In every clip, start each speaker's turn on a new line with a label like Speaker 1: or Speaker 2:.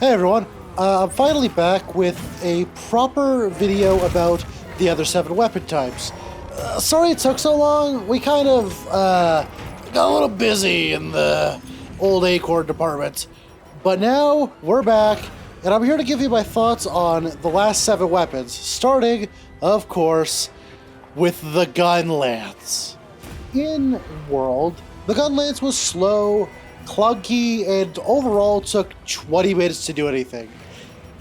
Speaker 1: Hey everyone, I'm finally back with a proper video about the other 7 weapon types. Sorry it took so long, we kind of got a little busy in the old Acorn department. But now, we're back, and I'm here to give you my thoughts on the last 7 weapons, starting, of course, with the Gun Lance. In World, the Gun Lance was slow, clunky, and overall took 20 minutes to do anything.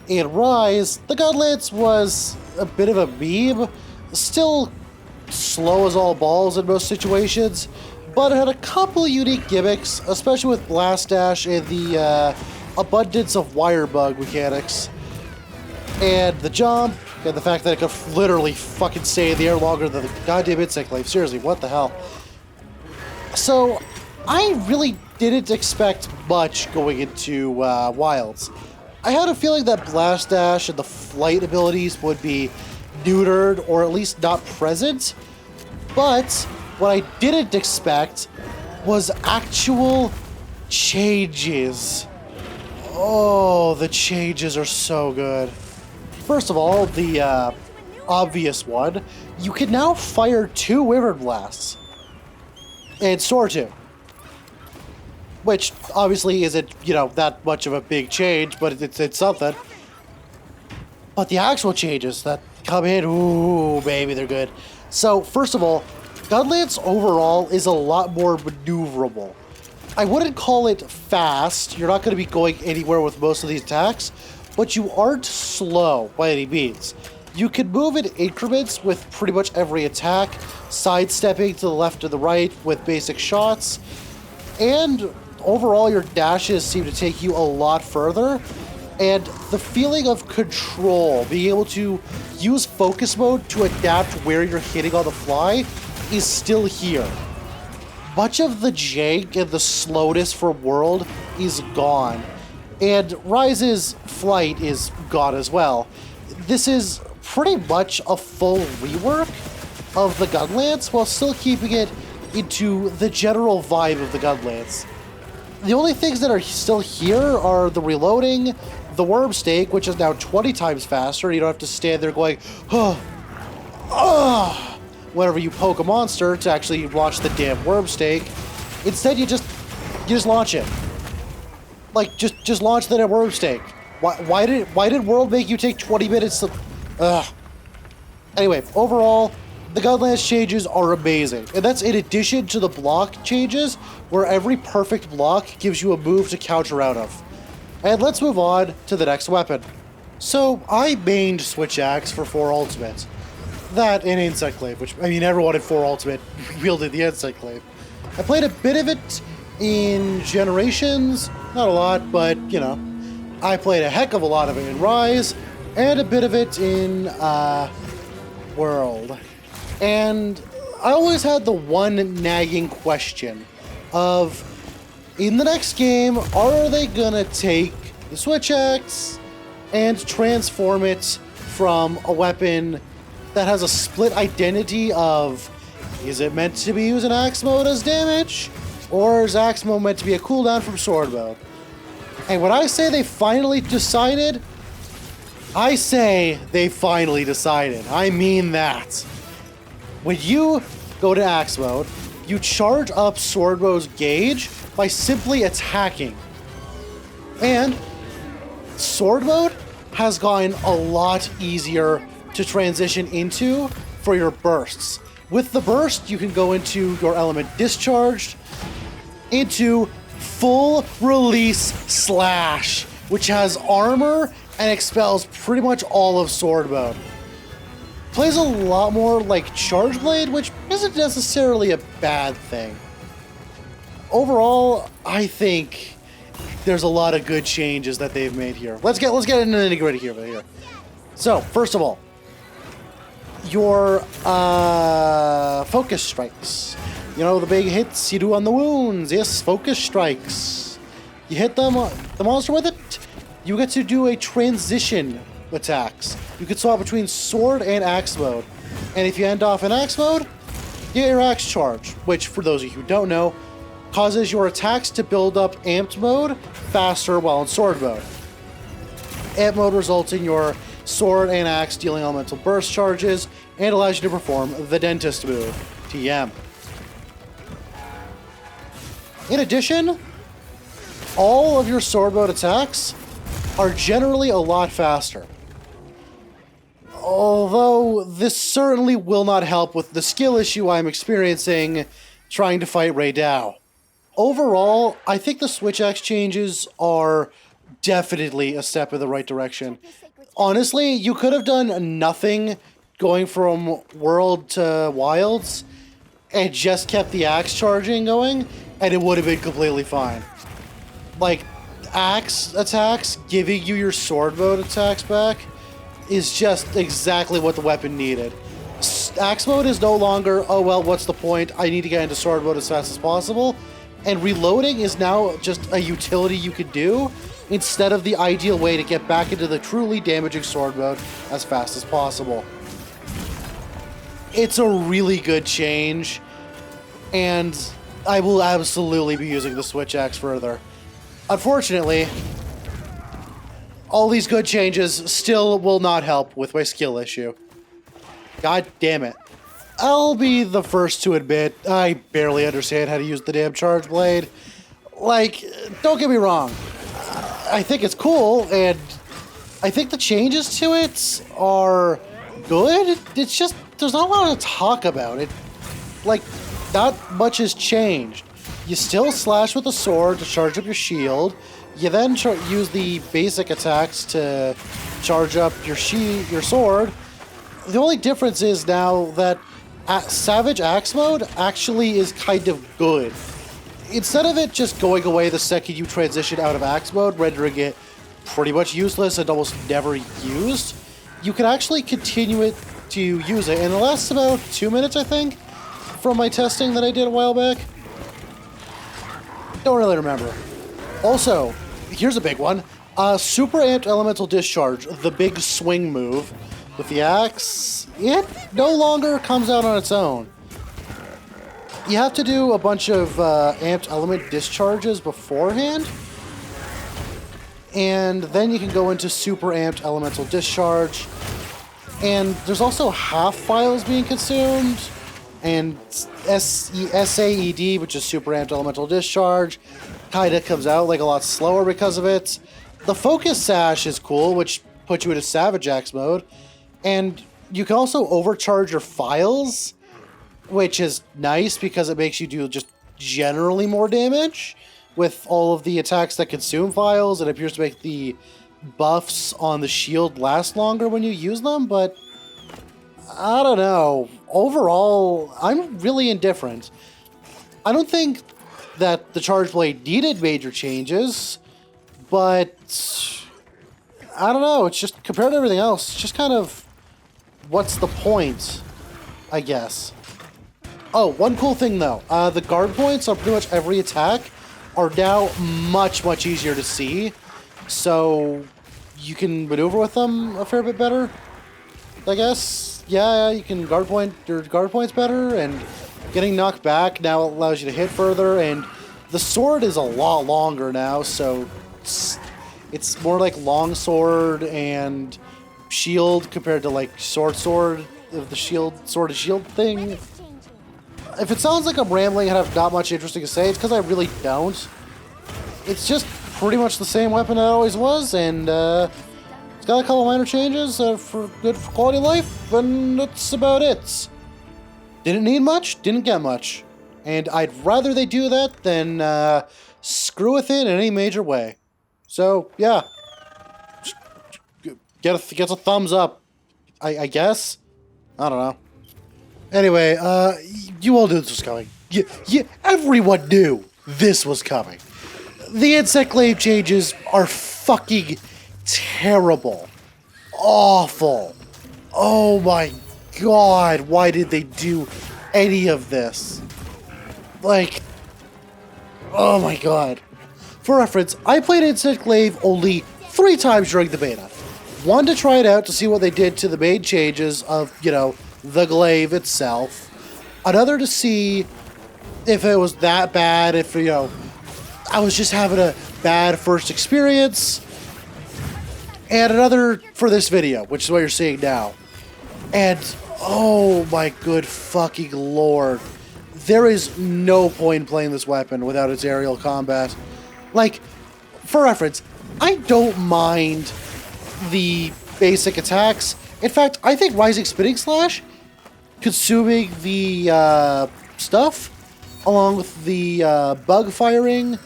Speaker 1: In Rise, the Gun Lance was a bit of a meme, still slow as all balls in most situations, but it had a couple unique gimmicks, especially with Blast Dash and the abundance of wire bug mechanics. And the jump, and the fact that it could literally fucking stay in the air longer than the goddamn insect glaive. Seriously, what the hell? So, I really didn't expect much going into Wilds. I had a feeling that Blast Dash and the flight abilities would be neutered or at least not present, but what I didn't expect was actual changes. Oh, the changes are so good. First of all, the obvious one, you can now fire 2 Wyvern Blasts and store 2. Which obviously isn't, that much of a big change, but it's something. But the actual changes that come in, ooh, baby, they're good. So, first of all, Gun Lance overall is a lot more maneuverable. I wouldn't call it fast, you're not going to be going anywhere with most of these attacks, but you aren't slow by any means. You can move in increments with pretty much every attack, sidestepping to the left and the right with basic shots, and overall, your dashes seem to take you a lot further, and the feeling of control, being able to use focus mode to adapt where you're hitting on the fly, is still here. Much of the jank and the slowness for World is gone, and Rise's flight is gone as well. This is pretty much a full rework of the Gun Lance while still keeping it into the general vibe of the Gun Lance. The only things that are still here are the reloading, the worm stake, which is now 20 times faster. You don't have to stand there going, whenever you poke a monster to actually launch the damn worm stake. Instead, you just launch it. Like, just launch the damn worm stake. Why did World make you take 20 minutes to... Anyway, overall, the Gun Lance changes are amazing, and that's in addition to the block changes, where every perfect block gives you a move to counter out of. And let's move on to the next weapon. So, I mained Switch Axe for 4 Ultimate. That and Insect Glaive, which, I mean, everyone in 4 Ultimate wielded the Insect Glaive. I played a bit of it in Generations, not a lot, but, I played a heck of a lot of it in Rise, and a bit of it in, World. And I always had the one nagging question of, in the next game, are they gonna take the Switch Axe and transform it from a weapon that has a split identity of, is it meant to be used in Axe mode as damage, or is Axe mode meant to be a cooldown from Sword mode? And when I say they finally decided, I say they finally decided. I mean that. When you go to Axe mode, you charge up Sword mode's gauge by simply attacking. And Sword mode has gotten a lot easier to transition into for your bursts. With the burst, you can go into your element discharged, into full release slash, which has armor and expels pretty much all of Sword mode. Plays a lot more like Charge Blade, which isn't necessarily a bad thing. Overall, I think there's a lot of good changes that they've made here. Let's get into the nitty-gritty here. So, first of all, your focus strikes. The big hits you do on the wounds. Yes, focus strikes. You hit the monster with it, you get to do a transition attacks. You can swap between Sword and Axe mode. And if you end off in Axe mode, you get your Axe charge, which, for those of you who don't know, causes your attacks to build up amped mode faster while in Sword mode. Amp mode results in your sword and axe dealing elemental burst charges and allows you to perform the Dentist move, TM. In addition, all of your sword mode attacks are generally a lot faster. Although this certainly will not help with the skill issue I'm experiencing trying to fight Ray Dow. Overall, I think the Switch Axe changes are definitely a step in the right direction. Honestly, you could have done nothing going from World to Wilds and just kept the axe charging going, and it would have been completely fine. Like, axe attacks giving you your sword mode attacks back is just exactly what the weapon needed. Axe mode is no longer, oh well, what's the point? I need to get into sword mode as fast as possible. And reloading is now just a utility you could do instead of the ideal way to get back into the truly damaging sword mode as fast as possible. It's a really good change, and I will absolutely be using the Switch Axe further. Unfortunately, all these good changes still will not help with my skill issue. God damn it. I'll be the first to admit, I barely understand how to use the damn Charge Blade. Like, don't get me wrong. I think it's cool, and I think the changes to it are good. It's just, there's not a lot to talk about. It, like, not much has changed. You still slash with a sword to charge up your shield. You then use the basic attacks to charge up your sword. The only difference is now that Savage Axe mode actually is kind of good. Instead of it just going away the second you transition out of Axe mode, rendering it pretty much useless and almost never used, you can actually continue it to use it. And it lasts about 2 minutes, I think, from my testing that I did a while back. Don't really remember. Also, here's a big one. Super Amped Elemental Discharge, the big swing move with the axe, it no longer comes out on its own. You have to do a bunch of amped element discharges beforehand, and then you can go into super amped elemental discharge. And there's also half files being consumed, and SAED, which is super amped elemental discharge, kinda comes out like a lot slower because of it. The focus sash is cool, which puts you into Savage Axe mode, and you can also overcharge your files, which is nice because it makes you do just generally more damage with all of the attacks that consume files. It appears to make the buffs on the shield last longer when you use them, but I don't know. Overall, I'm really indifferent. I don't think that the Charge Blade needed major changes, but I don't know. It's just, compared to everything else, it's just kind of, what's the point, I guess. Oh, one cool thing though. The guard points on pretty much every attack are now much, much easier to see. So you can maneuver with them a fair bit better, I guess. Yeah, you can guard point your guard points better, and getting knocked back now allows you to hit further, and the sword is a lot longer now, so it's more like long sword and shield compared to like sword, the shield, sword to shield thing. If it sounds like I'm rambling and have not much interesting to say, it's because I really don't. It's just pretty much the same weapon it always was, and it's got a couple minor changes for good quality of life, and that's about it. Didn't need much, didn't get much. And I'd rather they do that than screw with it in any major way. So, yeah. Gets a thumbs up, I guess? I don't know. Anyway, you all knew this was coming. Everyone knew this was coming. The Insect Glaive changes are fucking terrible. Awful. Oh my god, why did they do any of this? Like, oh my god. For reference, I played Insect Glaive only 3 times during the beta. One to try it out to see what they did to the main changes of, you know, the glaive itself. Another to see if it was that bad, if, you know, I was just having a bad first experience. and another for this video, which is what you're seeing now. And oh my good fucking lord, there is no point in playing this weapon without its aerial combat. Like, for reference, I don't mind the basic attacks. In fact, I think Rising Spinning Slash, consuming the stuff, along with the bug firing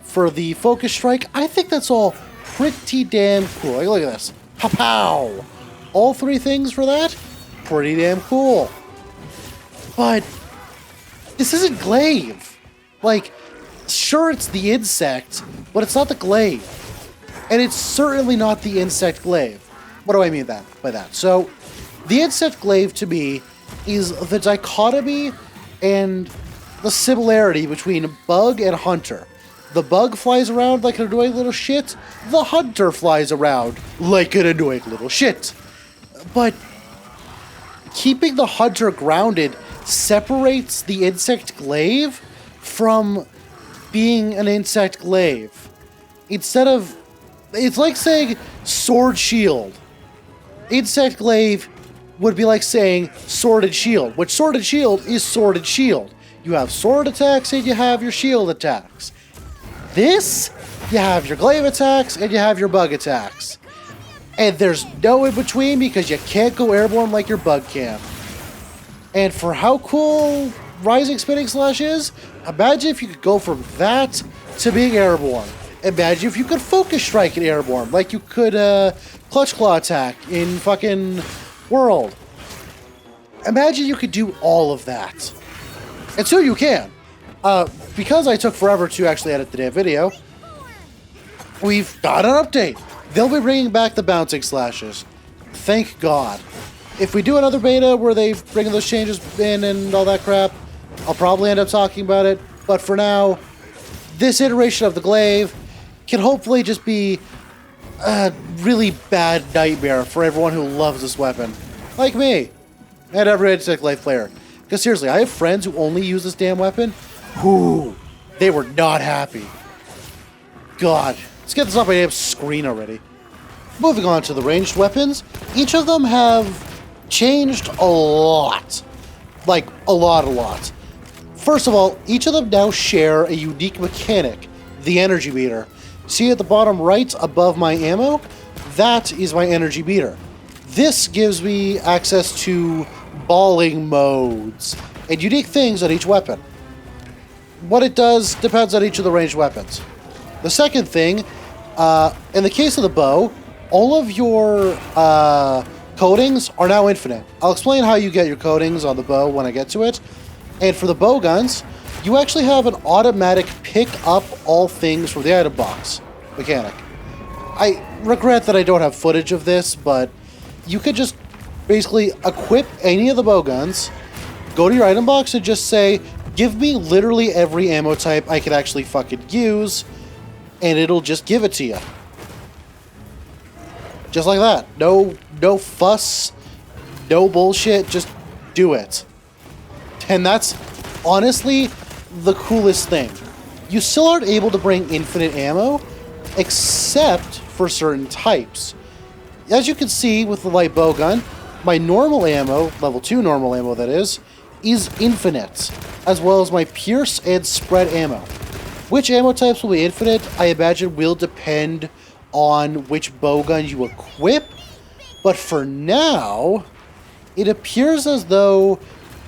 Speaker 1: for the focus strike, I think that's all pretty damn cool. Like, look at this. Pow! All three things for that? Pretty damn cool. But this isn't Glaive. Like, sure, it's the insect, but it's not the Glaive. And it's certainly not the insect Glaive. What do I mean by that? So, the insect Glaive to me is the dichotomy and the similarity between bug and hunter. The bug flies around like an annoying little shit. The hunter flies around like an annoying little shit. But keeping the hunter grounded separates the insect Glaive from being an insect Glaive. Instead of... It's like saying sword shield. Insect Glaive would be like saying sword and shield, which sword and shield is sword and shield. You have sword attacks and you have your shield attacks. This, you have your Glaive attacks and you have your bug attacks. And there's no in between because you can't go airborne like your bug can. And for how cool Rising Spinning Slash is, imagine if you could go from that to being airborne. Imagine if you could focus strike in airborne like you could clutch claw attack in fucking World. Imagine you could do all of that. And so you can. Because I took forever to actually edit the damn video, we've got an update. They'll be bringing back the bouncing slashes. Thank God. If we do another beta where they bring those changes in and all that crap, I'll probably end up talking about it. But for now, this iteration of the Glaive can hopefully just be a really bad nightmare for everyone who loves this weapon. Like me. And every insect Glaive player. Because seriously, I have friends who only use this damn weapon. Whoo, they were not happy. God, let's get this off my damn screen already. Moving on to the ranged weapons, each of them have changed a lot. Like, a lot. First of all, each of them now share a unique mechanic, the energy meter. See at the bottom right above my ammo? That is my energy meter. This gives me access to balling modes and unique things on each weapon. What it does depends on each of the ranged weapons. The second thing, in the case of the bow, all of your coatings are now infinite. I'll explain how you get your coatings on the bow when I get to it. And for the bow guns, you actually have an automatic pick up all things from the item box mechanic. I regret that I don't have footage of this, but you could just basically equip any of the bow guns, go to your item box and just say, give me literally every ammo type I could actually fucking use, and it'll just give it to you. Just like that. No fuss, no bullshit, just do it. And that's honestly the coolest thing. You still aren't able to bring infinite ammo, except for certain types. As you can see with the light bow gun, my normal ammo, level 2 normal ammo that is infinite, as well as my pierce and spread ammo. Which ammo types will be infinite, I imagine will depend on which bow gun you equip, but for now, it appears as though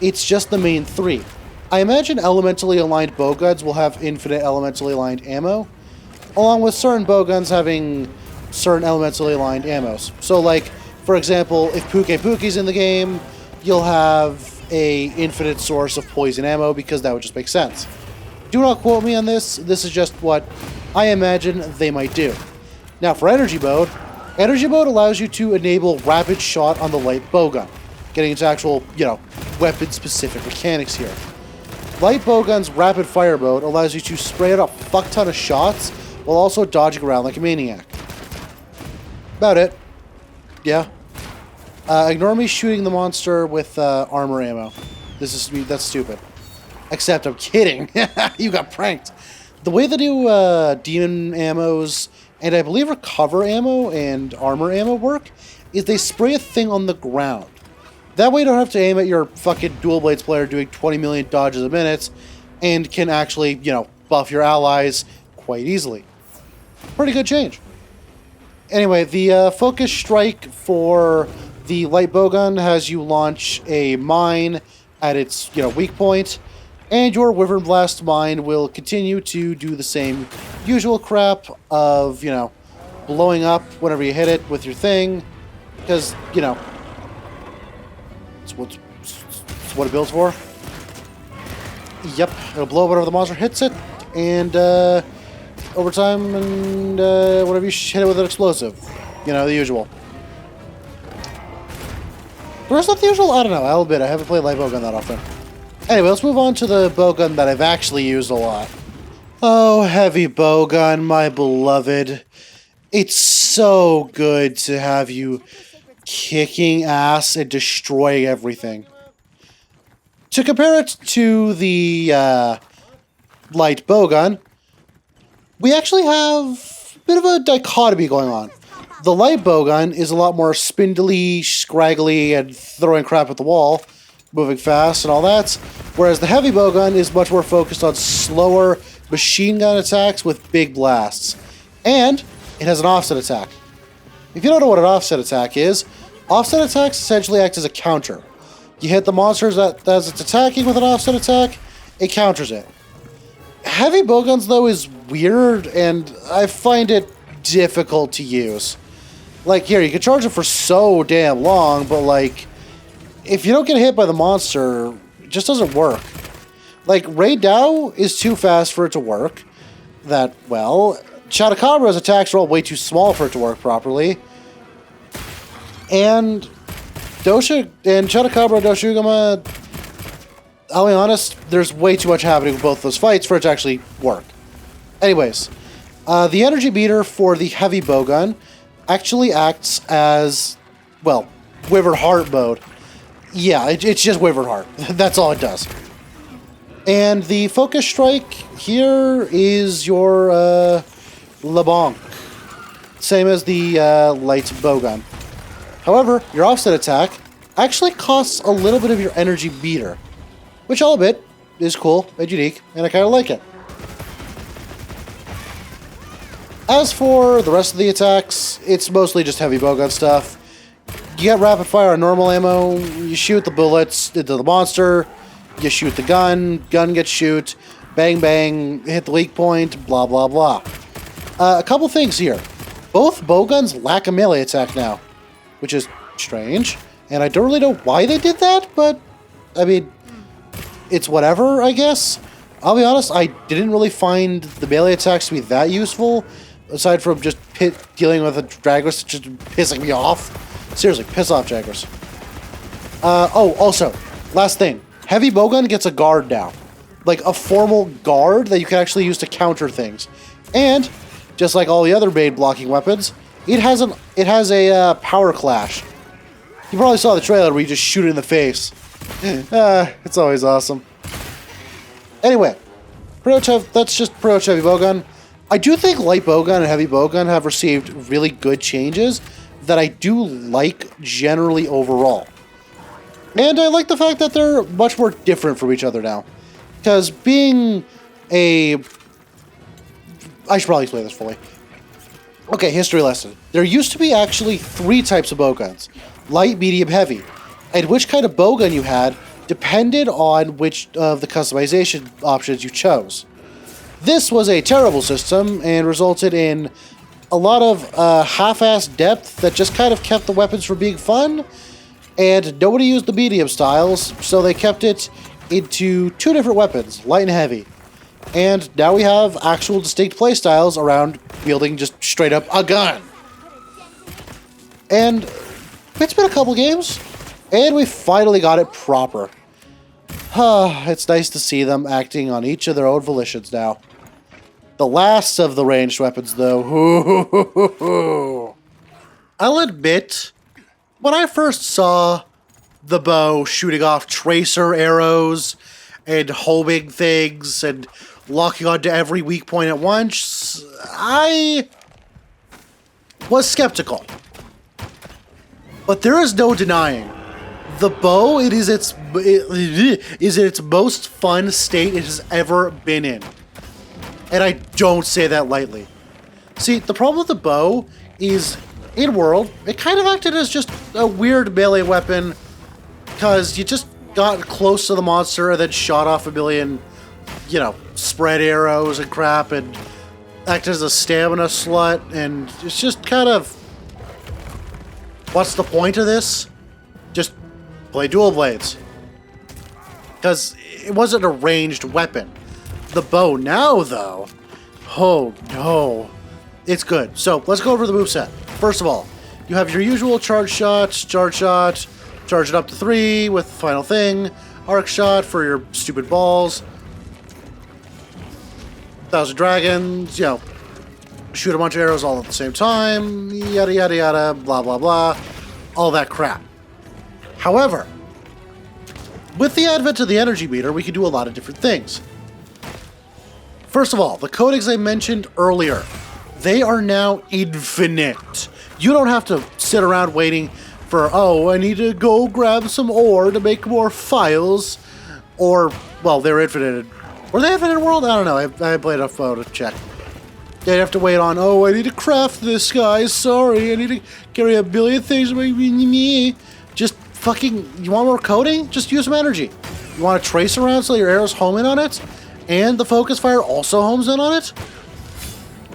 Speaker 1: it's just the main 3. I imagine elementally aligned bow guns will have infinite elementally aligned ammo, along with certain bow guns having certain elementally aligned ammos. So like, for example, if Puke's in the game, you'll have a infinite source of poison ammo because that would just make sense. Do not quote me on this. This is just what I imagine they might do. Now for energy mode allows you to enable rapid shot on the light bowgun, getting into actual, weapon-specific mechanics here. Light bowgun's rapid fire mode allows you to spray out a fuck ton of shots while also dodging around like a maniac. About it. Yeah. Ignore me shooting the monster with armor ammo. That's stupid. Except I'm kidding. You got pranked. The way the new demon ammos and I believe recover ammo and armor ammo work, is they spray a thing on the ground. That way you don't have to aim at your fucking dual blades player doing 20 million dodges a minute, and can actually, you know, buff your allies quite easily. Pretty good change. Anyway, the focus strike for the light bowgun has you launch a mine at its, you know, weak point, and your Wyvern Blast mine will continue to do the same usual crap of, you know, blowing up whenever you hit it with your thing, because, you know, it's what it builds for. Yep, it'll blow whenever the monster hits it, and over time, and whenever you hit it with an explosive. You know, the usual. The rest not the usual? I don't know, I'll admit, I haven't played light bowgun that often. Anyway, let's move on to the bowgun that I've actually used a lot. Oh, heavy bowgun, my beloved. It's so good to have you kicking ass and destroying everything. To compare it to the light bowgun, we actually have a bit of a dichotomy going on. The light bowgun is a lot more spindly, scraggly, and throwing crap at the wall, moving fast and all that, whereas the heavy bowgun is much more focused on slower machine gun attacks with big blasts. And it has an offset attack. If you don't know what an offset attack is, offset attacks essentially act as a counter. You hit the monsters as it's attacking with an offset attack, it counters it. Heavy bowguns, though, is weird, and I find it difficult to use. Like, here, you can charge it for so damn long, but, like, if you don't get hit by the monster, it just doesn't work. Like, Raid Dow is too fast for it to work. That, well, Chatacabra's attacks are all way too small for it to work properly. And Chatacabra Doshugama, I'll be honest, there's way too much happening with both those fights for it to actually work. Anyways, the energy meter for the heavy bowgun actually acts as, well, Wyvern Heart mode. Yeah, it's just Wyvern Heart. That's all it does. And the focus strike here is your LeBlanc. Same as the light bowgun. However, your offset attack actually costs a little bit of your energy meter, which I'll admit is cool and unique, and I kind of like it. As for the rest of the attacks, it's mostly just heavy bowgun stuff. You get rapid fire on normal ammo, you shoot the bullets into the monster, you shoot the gun gets shoot, bang bang, hit the weak point, blah blah blah. A couple things here. Both bowguns lack a melee attack now, which is strange, and I don't really know why they did that, but, I mean, it's whatever, I guess. I'll be honest, I didn't really find the melee attacks to be that useful, aside from just dealing with a Draggers just pissing me off. Seriously, piss off, Jaggers. Oh, also, last thing. Heavy bowgun gets a guard now. Like, a formal guard that you can actually use to counter things. And, just like all the other main blocking weapons, it has a power clash. You probably saw the trailer where you just shoot it in the face. It's always awesome. Anyway, that's just pretty much heavy bowgun. I do think light bowgun and heavy bowgun have received really good changes that I do like generally overall. And I like the fact that they're much more different from each other now. Because being a... I should probably explain this fully. Okay, history lesson. There used to be actually 3 types of bowguns. Light, medium, heavy. And which kind of bowgun you had depended on which of the customization options you chose. This was a terrible system and resulted in a lot of half-assed depth that just kind of kept the weapons from being fun, and nobody used the medium styles, so they kept it into 2 different weapons, light and heavy. And now we have actual distinct playstyles around wielding just straight up a gun. And it's been a couple games, and we finally got it proper. It's nice to see them acting on each of their own volitions now. The last of the ranged weapons, though. I'll admit, when I first saw the bow shooting off tracer arrows and homing things and locking onto every weak point at once, I was skeptical. But there is no denying. The bow, it is its most fun state it has ever been in. And I don't say that lightly. See, the problem with the bow is, in World, it kind of acted as just a weird melee weapon because you just got close to the monster and then shot off a million, you know, spread arrows and crap and acted as a stamina slut, and it's just kind of... What's the point of this? Just play dual blades. Because it wasn't a ranged weapon. The bow now, though, oh no. It's good. So let's go over the moveset. First of all, you have your usual charge shot, charge it up to 3 with final thing, arc shot for your stupid balls, 1,000 dragons, you know, shoot a bunch of arrows all at the same time, yada yada yada, blah blah blah, all that crap. However, with the advent of the energy meter, we can do a lot of different things. First of all, the codex I mentioned earlier, they are now infinite. You don't have to sit around waiting for, oh, I need to go grab some ore to make more files. Or, well, they're infinite. Were they infinite World? I don't know. I haven't played enough to check. They'd have to wait on, oh, I need to craft this, guys. Sorry, I need to carry a billion things. Just fucking, you want more coding? Just use some energy. You want to trace around so your arrows home in on it? And the focus fire also homes in on it?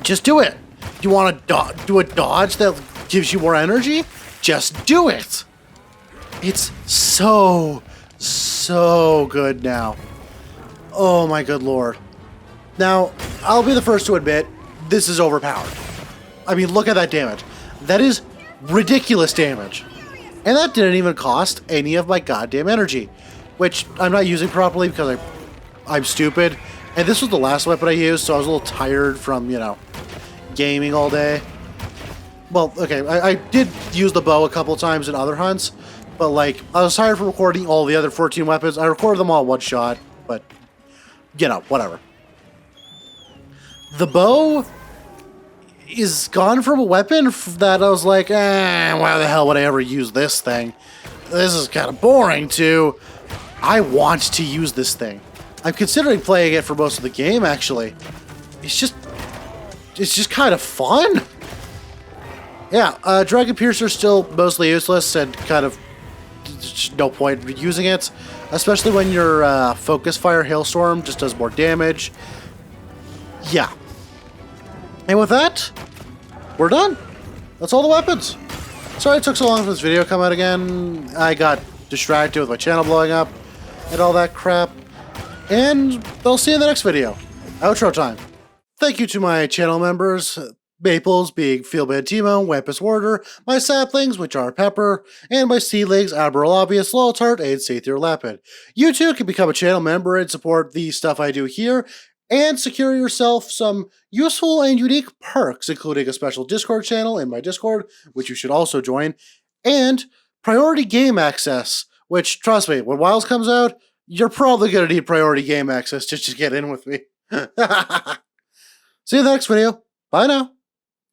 Speaker 1: Just do it. You want to do a dodge that gives you more energy? Just do it. It's so good now. Oh my good lord. Now, I'll be the first to admit, this is overpowered. I mean, look at that damage. That is ridiculous damage. And that didn't even cost any of my goddamn energy, which I'm not using properly because I'm stupid. And this was the last weapon I used, so I was a little tired from, you know, gaming all day. Well, okay, I did use the bow a couple times in other hunts, but like, I was tired from recording all the other 14 weapons. I recorded them all in one shot, but, you know, whatever. The bow is gone from a weapon that I was like, why the hell would I ever use this thing? This is kind of boring, to I want to use this thing. I'm considering playing it for most of the game, actually. It's just kind of fun. Yeah, Dragon Piercer is still mostly useless and kind of no point in using it, especially when your Focus Fire Hailstorm just does more damage. Yeah. And with that, we're done. That's all the weapons. Sorry it took so long for this video to come out again. I got distracted with my channel blowing up and all that crap. And I'll see you in the next video. Outro time. Thank you to my channel members, Maples being Feelbad Timo, Wampus Warder, my saplings, which are Pepper, and my seedlings, Admiral Obvious, Loltart, and Sathier Lapid. You too can become a channel member and support the stuff I do here, and secure yourself some useful and unique perks, including a special Discord channel in my Discord, which you should also join, and priority game access, which, trust me, when Wilds comes out, you're probably going to need priority game access just to get in with me. See you in the next video. Bye now.